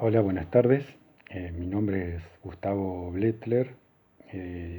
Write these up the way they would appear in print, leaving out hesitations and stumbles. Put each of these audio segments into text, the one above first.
Hola, buenas tardes. Mi nombre es Gustavo Blettler.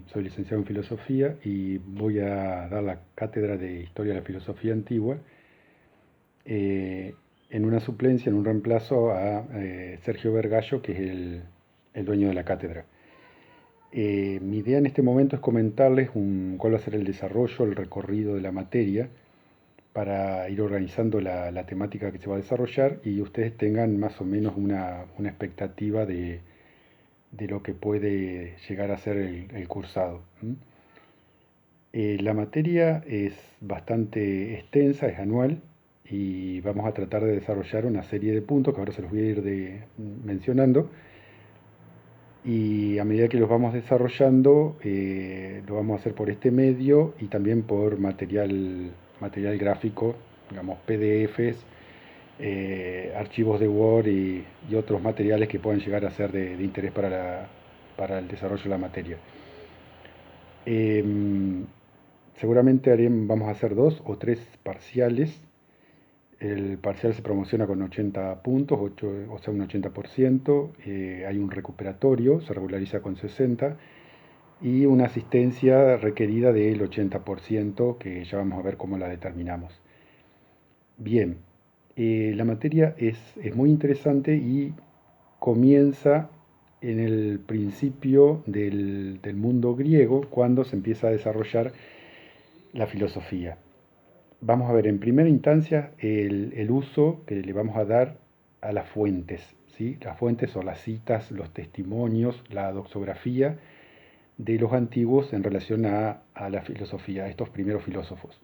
Soy licenciado en Filosofía y voy a dar la cátedra de Historia de la Filosofía Antigua en una suplencia, en un reemplazo a Sergio Vergallo, que es el dueño de la cátedra. Mi idea en este momento es comentarles cuál va a ser el desarrollo, el recorrido de la materia para ir organizando la temática que se va a desarrollar y ustedes tengan más o menos una expectativa de lo que puede llegar a ser el cursado. La materia es bastante extensa, es anual y vamos a tratar de desarrollar una serie de puntos que ahora se los voy a ir mencionando, y a medida que los vamos desarrollando lo vamos a hacer por este medio y también por material gráfico, digamos PDFs, archivos de Word y otros materiales que puedan llegar a ser de interés para el desarrollo de la materia. Eh, Seguramente vamos a hacer 2 o 3 parciales. El parcial se promociona con 80 puntos, o sea, un 80%. Hay un recuperatorio, se regulariza con 60. Y una asistencia requerida del 80%, que ya vamos a ver cómo la determinamos. Bien, la materia es muy interesante y comienza en el principio del mundo griego, cuando se empieza a desarrollar la filosofía. Vamos a ver en primera instancia el uso que le vamos a dar a las fuentes, ¿sí? Las fuentes o las citas, los testimonios, la doxografía de los antiguos en relación a la filosofía, a estos primeros filósofos.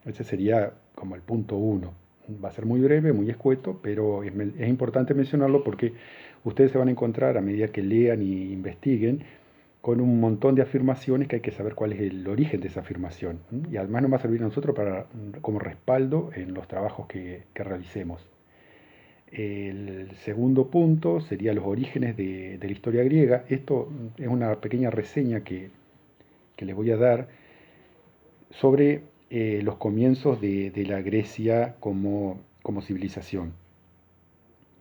Ese sería como el punto uno. Va a ser muy breve, muy escueto, pero es importante mencionarlo porque ustedes se van a encontrar a medida que lean y investiguen con un montón de afirmaciones que hay que saber cuál es el origen de esa afirmación. Y además nos va a servir a nosotros como respaldo en los trabajos que realicemos. El segundo punto sería los orígenes de la historia griega. Esto es una pequeña reseña que les voy a dar sobre los comienzos de la Grecia como civilización.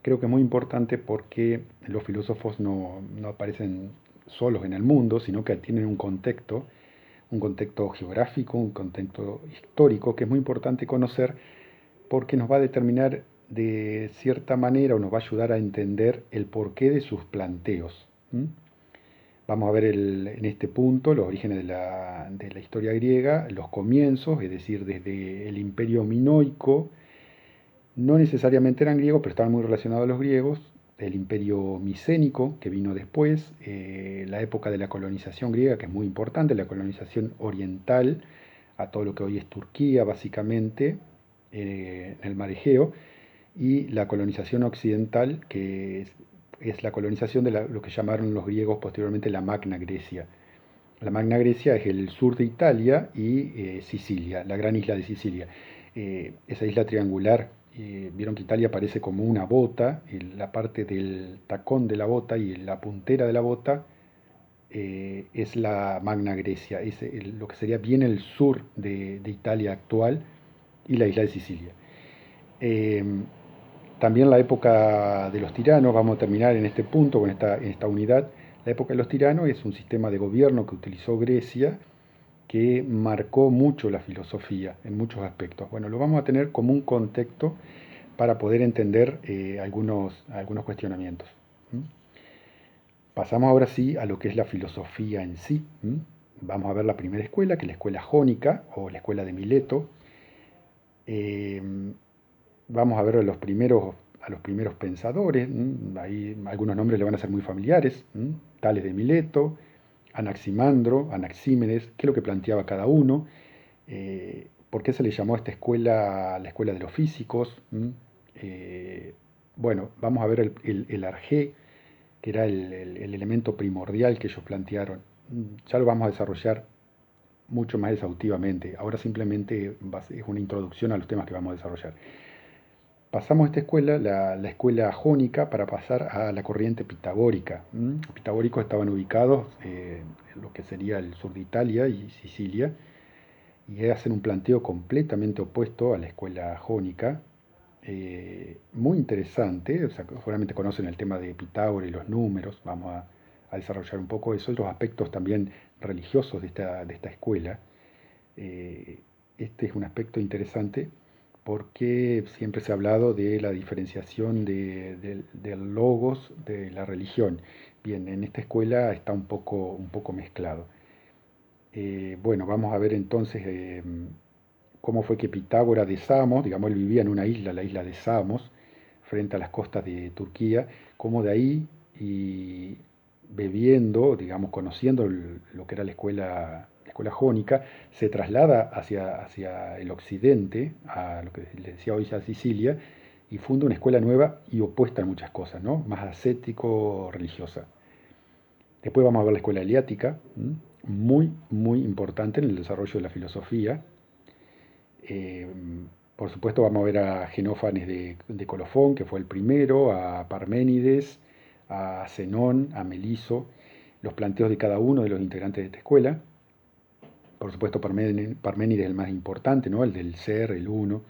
Creo que es muy importante porque los filósofos no aparecen solos en el mundo, sino que tienen un contexto geográfico, un contexto histórico, que es muy importante conocer porque nos va a determinar de cierta manera o nos va a ayudar a entender el porqué de sus planteos. Vamos a ver en este punto los orígenes de la historia griega, los comienzos, es decir, desde el imperio minoico. No necesariamente eran griegos, pero estaban muy relacionados a los griegos. El imperio micénico, que vino después, la época de la colonización griega, que es muy importante, la colonización oriental a todo lo que hoy es Turquía, básicamente, en el mar Egeo, y la colonización occidental, que es la colonización de lo que llamaron los griegos posteriormente la Magna Grecia. La Magna Grecia es el sur de Italia y Sicilia, la gran isla de Sicilia. Esa isla triangular, vieron que Italia parece como una bota, la parte del tacón de la bota y la puntera de la bota es la Magna Grecia, es lo que sería bien el sur de Italia actual y la isla de Sicilia. Eh, También la época de los tiranos, vamos a terminar en este punto, con esta unidad. La época de los tiranos es un sistema de gobierno que utilizó Grecia que marcó mucho la filosofía en muchos aspectos. Bueno, lo vamos a tener como un contexto para poder entender algunos cuestionamientos. Pasamos ahora sí a lo que es la filosofía en sí. Vamos a ver la primera escuela, que es la escuela jónica o la escuela de Mileto. Eh, Vamos a ver a los primeros pensadores. Ahí algunos nombres le van a ser muy familiares. Tales de Mileto, Anaximandro, Anaxímenes, qué es lo que planteaba cada uno, por qué se le llamó a esta escuela la escuela de los físicos. Bueno, vamos a ver el arjé, que era el elemento primordial que ellos plantearon. Ya lo vamos a desarrollar mucho más exhaustivamente. Ahora simplemente es una introducción a los temas que vamos a desarrollar. Pasamos esta escuela, la escuela jónica, para pasar a la corriente pitagórica. Los pitagóricos estaban ubicados en lo que sería el sur de Italia y Sicilia, y hacen un planteo completamente opuesto a la escuela jónica. muy interesante, o sea, seguramente conocen el tema de Pitágoras y los números, vamos a desarrollar un poco eso, y los aspectos también religiosos de esta escuela. Eh, este es un aspecto interesante porque siempre se ha hablado de la diferenciación del logos de la religión. Bien, en esta escuela está un poco mezclado. Bueno, vamos a ver entonces cómo fue que Pitágoras de Samos, digamos, él vivía en una isla, la isla de Samos, frente a las costas de Turquía, cómo de ahí y bebiendo, digamos, conociendo lo que era la escuela jónica, se traslada hacia el occidente, a lo que le decía hoy a Sicilia, y funda una escuela nueva y opuesta en muchas cosas, ¿no? Más ascético-religiosa. Después vamos a ver la escuela heliática, muy, muy importante en el desarrollo de la filosofía. Eh, por supuesto vamos a ver a Genófanes de Colofón, que fue el primero, a Parménides, a Zenón, a Meliso, los planteos de cada uno de los integrantes de esta escuela. Por supuesto Parménides es el más importante, ¿no? El del ser, el uno.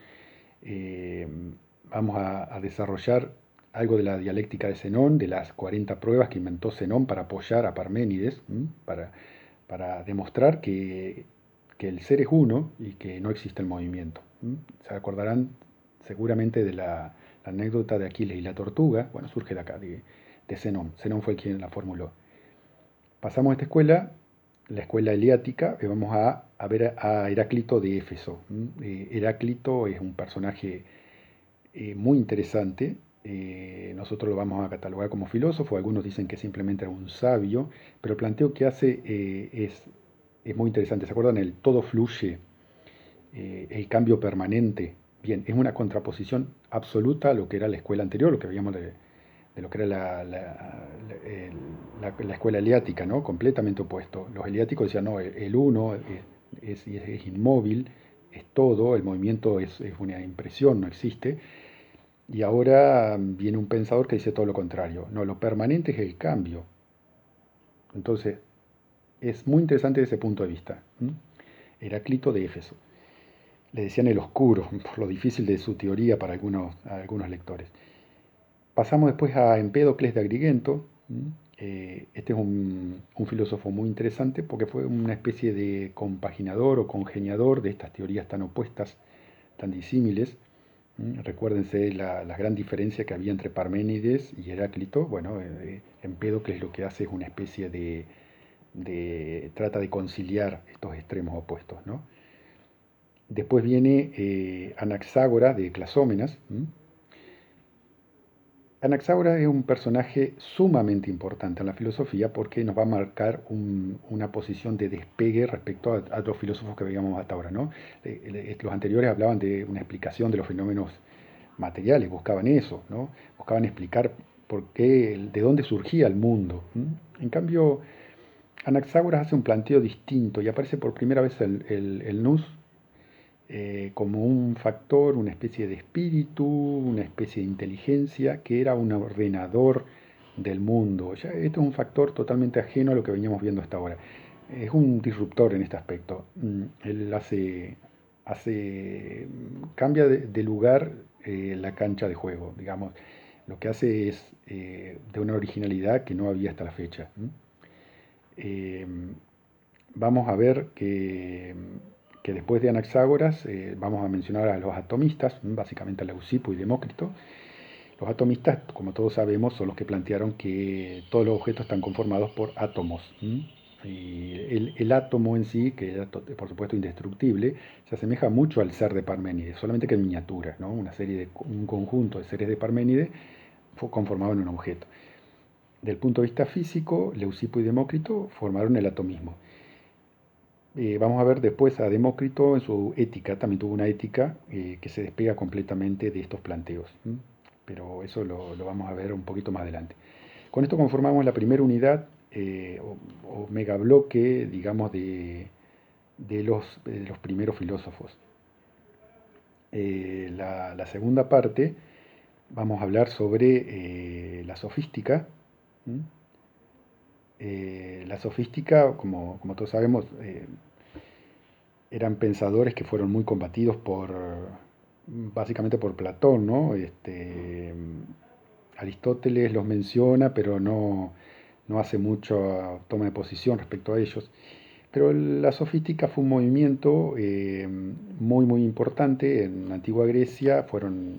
Eh, Vamos a desarrollar algo de la dialéctica de Zenón, de las 40 pruebas que inventó Zenón para apoyar a Parménides, para demostrar que el ser es uno y que no existe el movimiento. Se acordarán seguramente de la anécdota de Aquiles y la tortuga, bueno, surge de acá, de Zenón. Zenón fue quien la formuló. Pasamos a esta escuela, la escuela heliática, y vamos a ver a Heráclito de Éfeso. Heráclito es un personaje muy interesante. Nosotros lo vamos a catalogar como filósofo, algunos dicen que simplemente era un sabio, pero el planteo que hace es muy interesante. ¿Se acuerdan? El todo fluye, el cambio permanente. Bien, es una contraposición absoluta a lo que era la escuela anterior, lo que veíamos de lo que era la escuela heliática, ¿no? Completamente opuesto. Los heliáticos decían, no, el uno es inmóvil, es todo, el movimiento es una impresión, no existe. Y ahora viene un pensador que dice todo lo contrario. No, lo permanente es el cambio. Entonces, es muy interesante desde ese punto de vista. Heráclito de Éfeso. Le decían el oscuro, por lo difícil de su teoría para algunos lectores. Pasamos después a Empédocles de Agrigento. Este es un filósofo muy interesante porque fue una especie de compaginador o congeniador de estas teorías tan opuestas, tan disímiles. Recuérdense la gran diferencia que había entre Parménides y Heráclito. Bueno, Empédocles lo que hace es una especie trata de conciliar estos extremos opuestos, ¿no? Después viene Anaxágoras de Clasómenas. Anaxágoras es un personaje sumamente importante en la filosofía porque nos va a marcar una posición de despegue respecto a los filósofos que veíamos hasta ahora, ¿no? Los anteriores hablaban de una explicación de los fenómenos materiales, buscaban eso, ¿no? Buscaban explicar por qué, de dónde surgía el mundo. En cambio, Anaxágoras hace un planteo distinto y aparece por primera vez el nous como un factor, una especie de espíritu, una especie de inteligencia que era un ordenador del mundo. Ya, esto es un factor totalmente ajeno a lo que veníamos viendo hasta ahora. Es un disruptor en este aspecto. Él cambia de lugar la cancha de juego, digamos. Lo que hace es de una originalidad que no había hasta la fecha. Eh, Vamos a ver que después de Anaxágoras vamos a mencionar a los atomistas, básicamente a Leucipo y Demócrito. Los atomistas, como todos sabemos, son los que plantearon que todos los objetos están conformados por átomos. Y el átomo en sí, que era por supuesto indestructible, se asemeja mucho al ser de Parménides, solamente que en miniatura, ¿no? Un conjunto de seres de Parménides fue conformado en un objeto. Del punto de vista físico, Leucipo y Demócrito formaron el atomismo. Vamos a ver después a Demócrito en su ética, también tuvo una ética que se despega completamente de estos planteos, pero eso lo vamos a ver un poquito más adelante. Con esto conformamos la primera unidad o megabloque, digamos, de los primeros filósofos. La segunda parte vamos a hablar sobre la sofística. La sofística, como todos sabemos, eran pensadores que fueron muy combatidos básicamente por Platón, ¿no? Aristóteles los menciona, pero no hace mucho toma de posición respecto a ellos. Pero la sofística fue un movimiento muy importante en la antigua Grecia, fueron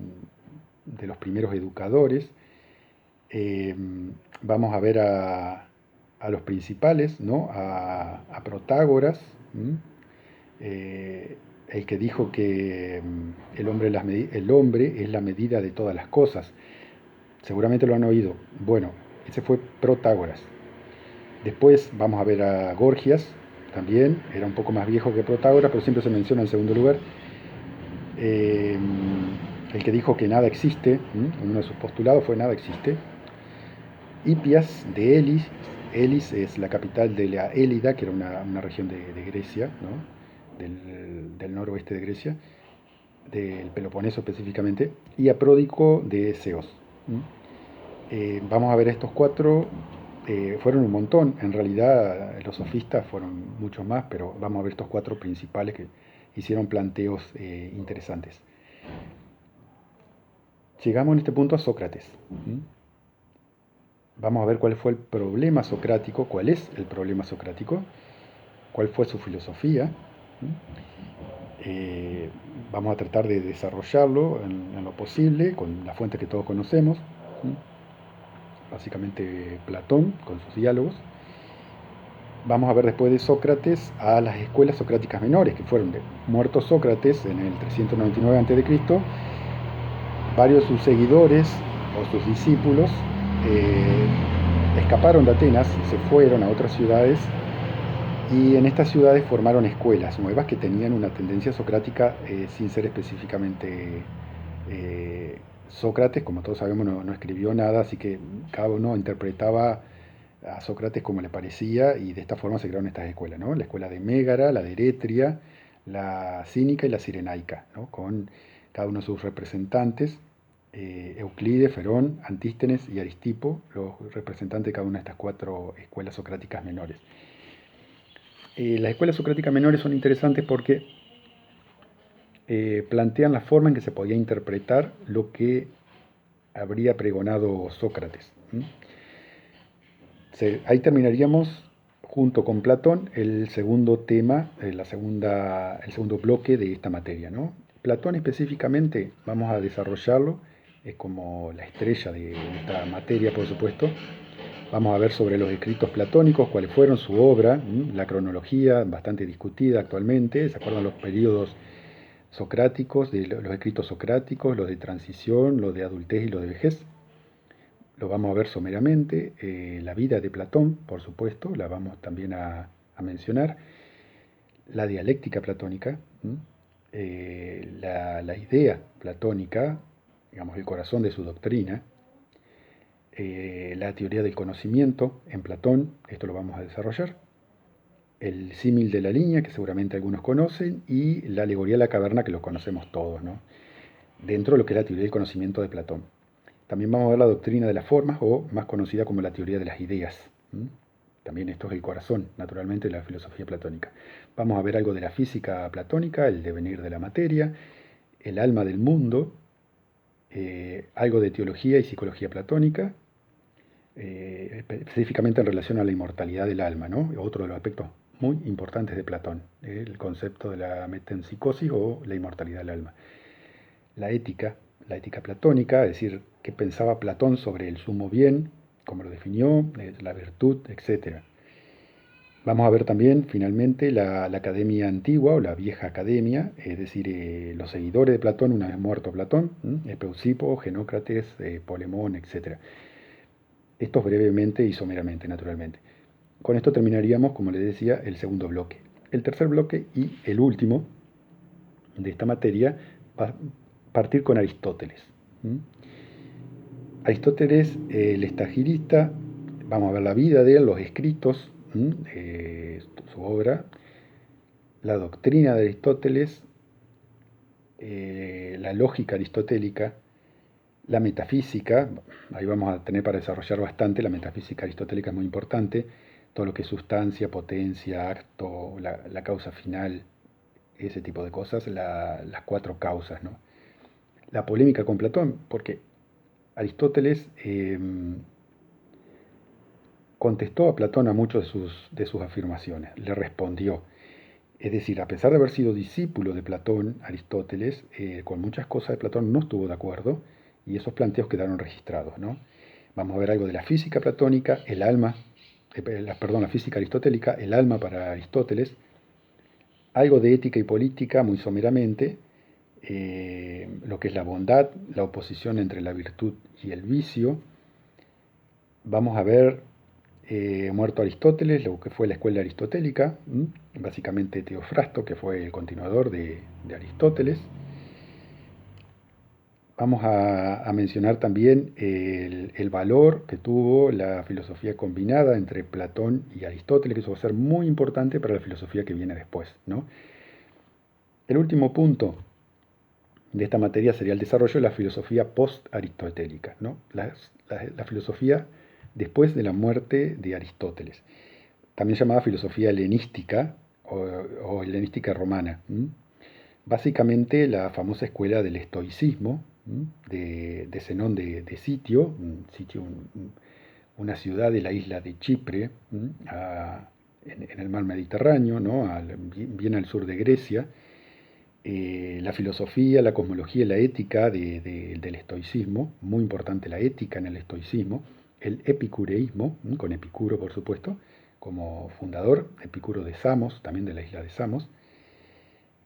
de los primeros educadores. Eh, Vamos a ver a los principales, ¿no? A Protágoras, ¿m? El que dijo que el hombre es la medida de todas las cosas. Seguramente lo han oído. Bueno, ese fue Protágoras. Después vamos a ver a Gorgias, también, era un poco más viejo que Protágoras, pero siempre se menciona en segundo lugar. Eh, el que dijo que nada existe, uno de sus postulados fue nada existe. Hipias de Elis, Elis es la capital de la Élida, que era una región de Grecia, ¿no? Del noroeste de Grecia, del Peloponeso específicamente, y a Pródico de Ceos. Vamos a ver estos cuatro, fueron un montón, en realidad los sofistas fueron muchos más, pero vamos a ver estos cuatro principales que hicieron planteos interesantes. Llegamos en este punto a Sócrates. Vamos a ver cuál fue el problema socrático, cuál es el problema socrático, cuál fue su filosofía. Vamos a tratar de desarrollarlo en lo posible con la fuente que todos conocemos, básicamente Platón con sus diálogos. Vamos a ver después de Sócrates a las escuelas socráticas menores, que fueron de muerto Sócrates en el 399 a.C., varios de sus seguidores o sus discípulos escaparon de Atenas, se fueron a otras ciudades y en estas ciudades formaron escuelas nuevas que tenían una tendencia socrática sin ser específicamente Sócrates, como todos sabemos, no escribió nada, así que cada uno interpretaba a Sócrates como le parecía y de esta forma se crearon estas escuelas, ¿no? La escuela de Mégara, la de Eretria, la cínica y la cirenaica, ¿no? Con cada uno de sus representantes, Euclides, Ferón, Antístenes y Aristipo, los representantes de cada una de estas cuatro escuelas socráticas menores. Las escuelas socráticas menores son interesantes porque plantean la forma en que se podía interpretar lo que habría pregonado Sócrates. Ahí terminaríamos junto con Platón el segundo tema, el segundo bloque de esta materia, ¿no? Platón específicamente vamos a desarrollarlo, es como la estrella de esta materia, por supuesto. Vamos a ver sobre los escritos platónicos, cuáles fueron su obra, la cronología bastante discutida actualmente, ¿se acuerdan los periodos socráticos, de los escritos socráticos, los de transición, los de adultez y los de vejez? Lo vamos a ver someramente. La vida de Platón, por supuesto, la vamos también a mencionar. La dialéctica platónica, la idea platónica, digamos, el corazón de su doctrina. La teoría del conocimiento en Platón, esto lo vamos a desarrollar. El símil de la línea, que seguramente algunos conocen, y la alegoría de la caverna, que lo conocemos todos, ¿no? Dentro de lo que es la teoría del conocimiento de Platón. También vamos a ver la doctrina de las formas, o más conocida como la teoría de las ideas. También esto es el corazón, naturalmente, de la filosofía platónica. Vamos a ver algo de la física platónica, el devenir de la materia, el alma del mundo, algo de teología y psicología platónica, específicamente en relación a la inmortalidad del alma, ¿no? Otro de los aspectos muy importantes de Platón, el concepto de la metempsicosis o la inmortalidad del alma. La ética platónica, es decir, qué pensaba Platón sobre el sumo bien, cómo lo definió, la virtud, etc. Vamos a ver también, finalmente, la academia antigua o la vieja academia, es decir, los seguidores de Platón una vez muerto Platón, Peusipo, Genócrates, Polemón, etc. Esto brevemente y someramente, naturalmente. Con esto terminaríamos, como les decía, el segundo bloque. El tercer bloque y el último de esta materia va a partir con Aristóteles. Aristóteles, el estagirista, vamos a ver la vida de él, los escritos, su obra, la doctrina de Aristóteles, la lógica aristotélica, la metafísica, ahí vamos a tener para desarrollar bastante, la metafísica aristotélica es muy importante, todo lo que es sustancia, potencia, acto, la causa final, ese tipo de cosas, las cuatro causas, ¿no? la polémica con Platón, porque Aristóteles contestó a Platón a muchas de sus afirmaciones, le respondió. Es decir, a pesar de haber sido discípulo de Platón, Aristóteles, con muchas cosas de Platón no estuvo de acuerdo y esos planteos quedaron registrados, ¿no? Vamos a ver algo de la física platónica, el alma, la física aristotélica, el alma para Aristóteles, algo de ética y política muy someramente, lo que es la bondad, la oposición entre la virtud y el vicio. Vamos a ver muerto Aristóteles, lo que fue la escuela aristotélica, básicamente Teofrasto, que fue el continuador de Aristóteles. Vamos a mencionar también el valor que tuvo la filosofía combinada entre Platón y Aristóteles, que eso va a ser muy importante para la filosofía que viene después, ¿no? El último punto de esta materia sería el desarrollo de la filosofía post-aristotélica, ¿no? La filosofía después de la muerte de Aristóteles, también llamada filosofía helenística o helenística romana. Básicamente la famosa escuela del estoicismo de Zenón de Sitio, una ciudad de la isla de Chipre, en el mar Mediterráneo, ¿no? Bien al sur de Grecia. La filosofía, la cosmología y la ética del estoicismo, muy importante la ética en el estoicismo, el epicureísmo, con Epicuro por supuesto, como fundador, Epicuro de Samos, también de la isla de Samos.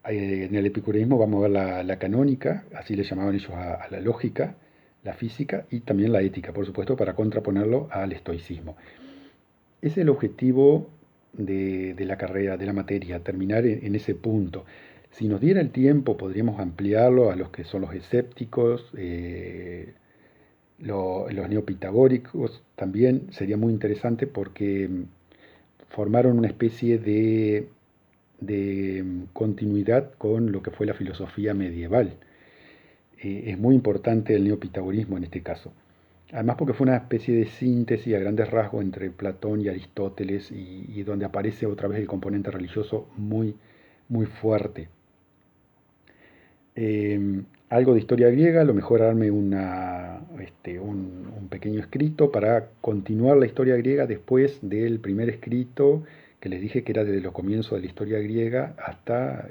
En el epicureísmo vamos a ver la canónica, así le llamaban ellos a la lógica, la física y también la ética, por supuesto, para contraponerlo al estoicismo. Es el objetivo de la carrera, de la materia, terminar en ese punto. Si nos diera el tiempo, podríamos ampliarlo a los que son los escépticos, los neopitagóricos. También sería muy interesante porque formaron una especie de continuidad con lo que fue la filosofía medieval. Es muy importante el neopitagorismo en este caso. Además porque fue una especie de síntesis a grandes rasgos entre Platón y Aristóteles y donde aparece otra vez el componente religioso muy, muy fuerte. Algo de historia griega, a lo mejor darme un pequeño escrito para continuar la historia griega después del primer escrito que les dije que era desde los comienzos de la historia griega hasta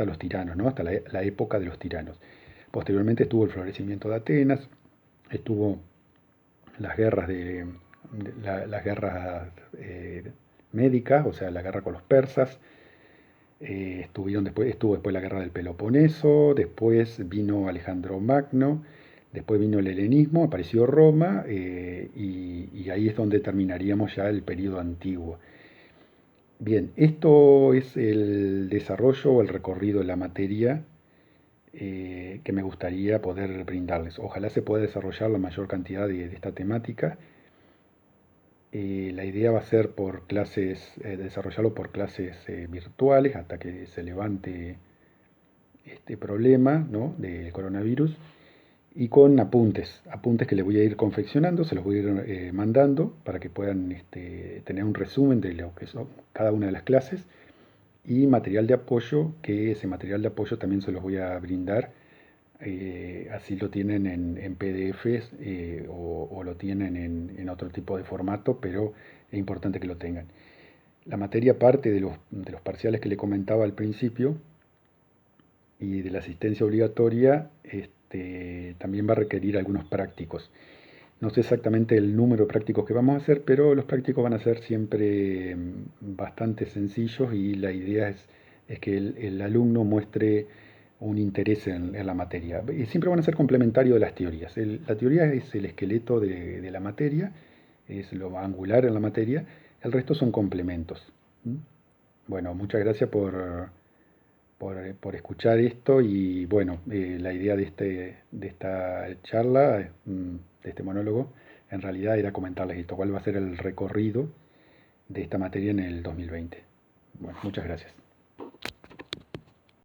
los tiranos, ¿no? Hasta la época de los tiranos. Posteriormente estuvo el florecimiento de Atenas, estuvo las guerras las guerras médicas, o sea, la guerra con los persas. Estuvo después la guerra del Peloponeso, después vino Alejandro Magno, después vino el helenismo, apareció Roma y ahí es donde terminaríamos ya el periodo antiguo. Bien, esto es el desarrollo o el recorrido de la materia que me gustaría poder brindarles. Ojalá se pueda desarrollar la mayor cantidad de esta temática. La idea va a ser por clases, desarrollarlo por clases virtuales hasta que se levante este problema, ¿no? Del coronavirus y con apuntes que les voy a ir confeccionando, se los voy a ir mandando para que puedan tener un resumen de lo que son cada una de las clases y material de apoyo, que ese material de apoyo también se los voy a brindar, así lo tienen en PDFs o lo tienen en otro tipo de formato, pero es importante que lo tengan. La materia parte de los parciales que le comentaba al principio y de la asistencia obligatoria, también va a requerir algunos prácticos. No sé exactamente el número de prácticos que vamos a hacer, pero los prácticos van a ser siempre bastante sencillos y la idea es que el alumno muestre un interés en la materia. Y siempre van a ser complementarios de las teorías. La teoría es el esqueleto de la materia, es lo angular en la materia, el resto son complementos. ¿Mm? Bueno, muchas gracias por escuchar esto y bueno, la idea de esta charla, de este monólogo, en realidad era comentarles esto, cuál va a ser el recorrido de esta materia en el 2020. Bueno, muchas gracias.